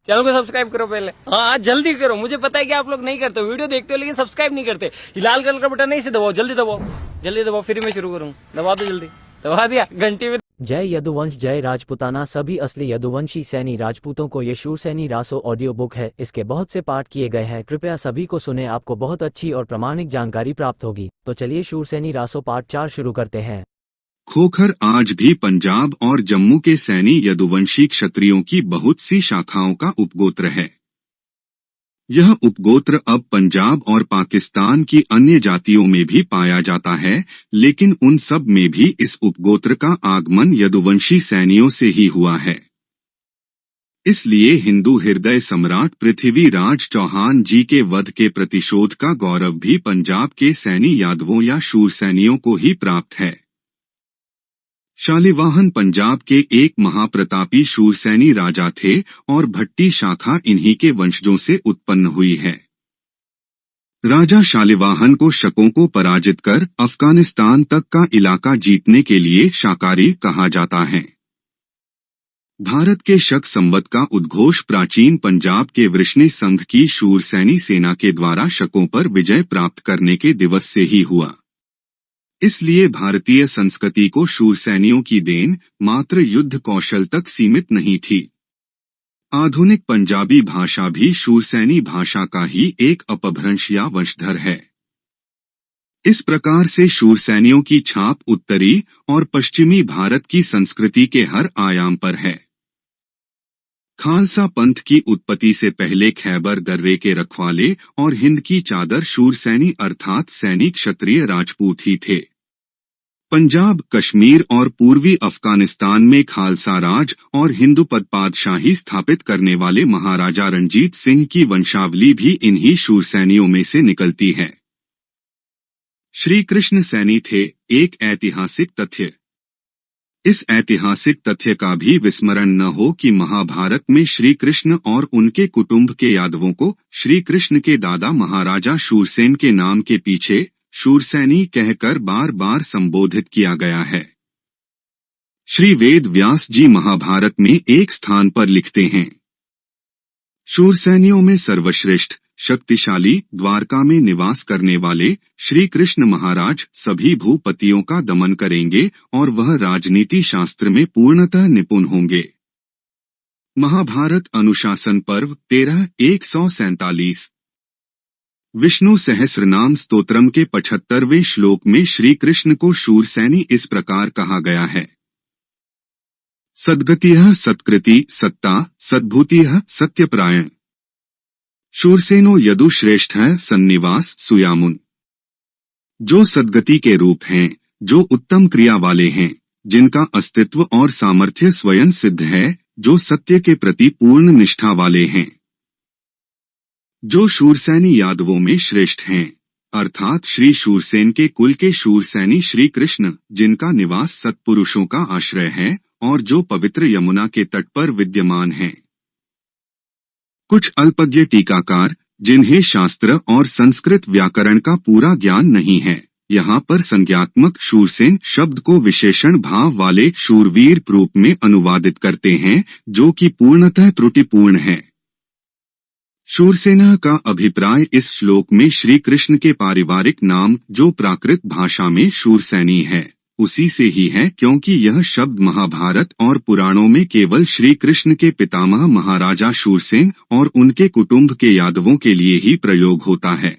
Channel को subscribe करो पहले। हाँ जल्दी करो, मुझे पता है कि आप लोग नहीं करते हो, वीडियो देखते हो लेकिन सब्सक्राइब नहीं करते। लाल कलर का बटन नहीं से दबाओ, जल्दी दबाओ, जल्दी दबाओ, फिर मैं शुरू करूँ। दबा दो जल्दी, दबा दिया घंटी में। जय यदुवंश जय राजपूताना। सभी असली यदुवंशी सैनी राजपूतों को ये शूरसैनी रासो ऑडियो बुक है। इसके बहुत से पाठ किए गए हैं, कृपया सभी को सुने, आपको बहुत अच्छी और प्रामाणिक जानकारी प्राप्त होगी। तो चलिए शूरसैनी रासो पार्ट 4 शुरू करते हैं। खोखर आज भी पंजाब और जम्मू के सैनी यदुवंशी क्षत्रियों की बहुत सी शाखाओं का उपगोत्र है। यह उपगोत्र अब पंजाब और पाकिस्तान की अन्य जातियों में भी पाया जाता है, लेकिन उन सब में भी इस उपगोत्र का आगमन यदुवंशी सैनियों से ही हुआ है। इसलिए हिंदू हृदय सम्राट पृथ्वीराज चौहान जी के वध के प्रतिशोध का गौरव भी पंजाब के सैनी यादवों या शूरसैनियों को ही प्राप्त है। शालिवाहन पंजाब के एक महाप्रतापी शूरसैनी राजा थे और भट्टी शाखा इन्हीं के वंशजों से उत्पन्न हुई है। राजा शालिवाहन को शकों को पराजित कर अफगानिस्तान तक का इलाका जीतने के लिए शाकारी कहा जाता है। भारत के शक संवत का उद्घोष प्राचीन पंजाब के वृष्णि संघ की शूरसैनी सेना के द्वारा शकों पर विजय प्राप्त करने के दिवस से ही हुआ। इसलिए भारतीय संस्कृति को शूरसैनियों की देन मात्र युद्ध कौशल तक सीमित नहीं थी। आधुनिक पंजाबी भाषा भी शूरसैनी भाषा का ही एक अपभ्रंश या वंशधर है। इस प्रकार से शूरसैनियों की छाप उत्तरी और पश्चिमी भारत की संस्कृति के हर आयाम पर है। खालसा पंथ की उत्पत्ति से पहले खैबर दर्रे के रखवाले और हिंद की चादर शूरसैनी अर्थात सैनिक क्षत्रिय राजपूत ही थे। पंजाब, कश्मीर और पूर्वी अफगानिस्तान में खालसा राज और हिंदू पादशाही स्थापित करने वाले महाराजा रणजीत सिंह की वंशावली भी इन्हीं शूरसैनियों में से निकलती है। श्री कृष्ण सैनी थे, एक ऐतिहासिक तथ्य। इस ऐतिहासिक तथ्य का भी विस्मरण न हो कि महाभारत में श्री कृष्ण और उनके कुटुंब के यादवों को श्री कृष्ण के दादा महाराजा शूरसेन के नाम के पीछे शूरसैनी कहकर बार बार संबोधित किया गया है। श्री वेद व्यास जी महाभारत में एक स्थान पर लिखते हैं, शूरसैनियों में सर्वश्रेष्ठ शक्तिशाली द्वारका में निवास करने वाले श्री कृष्ण महाराज सभी भूपतियों का दमन करेंगे और वह राजनीति शास्त्र में पूर्णतः निपुण होंगे। महाभारत अनुशासन पर्व 13:147। विष्णु सहस्रनाम स्तोत्रम के 75वें श्लोक में श्री कृष्ण को शूरसैनी इस प्रकार कहा गया है, सद्गतियः सत्कृति सत्ता सद्भूतियः सत्यप्रायण शूरसेनो यदु श्रेष्ठ है सन्निवास सुयामुन। जो सद्गति के रूप हैं, जो उत्तम क्रिया वाले हैं, जिनका अस्तित्व और सामर्थ्य स्वयं सिद्ध है, जो सत्य के प्रति पूर्ण निष्ठा वाले हैं, जो शूरसैनी यादवों में श्रेष्ठ हैं, अर्थात श्री शूरसेन के कुल के शूरसैनी श्री कृष्ण, जिनका निवास सत्पुरुषों का आश्रय है और जो पवित्र यमुना के तट पर विद्यमान हैं। कुछ अल्पज्ञ टीकाकार, जिन्हें शास्त्र और संस्कृत व्याकरण का पूरा ज्ञान नहीं है, यहाँ पर संज्ञात्मक शूरसेन शब्द को विशेषण भाव वाले शूरवीर रूप में अनुवादित करते हैं, जो कि पूर्णतः त्रुटिपूर्ण है। शूरसेना का अभिप्राय इस श्लोक में श्री कृष्ण के पारिवारिक नाम, जो प्राकृत भाषा में शूरसैनी है, उसी से ही है, क्योंकि यह शब्द महाभारत और पुराणों में केवल श्री कृष्ण के पितामह महाराजा शूरसेन और उनके कुटुंब के यादवों के लिए ही प्रयोग होता है।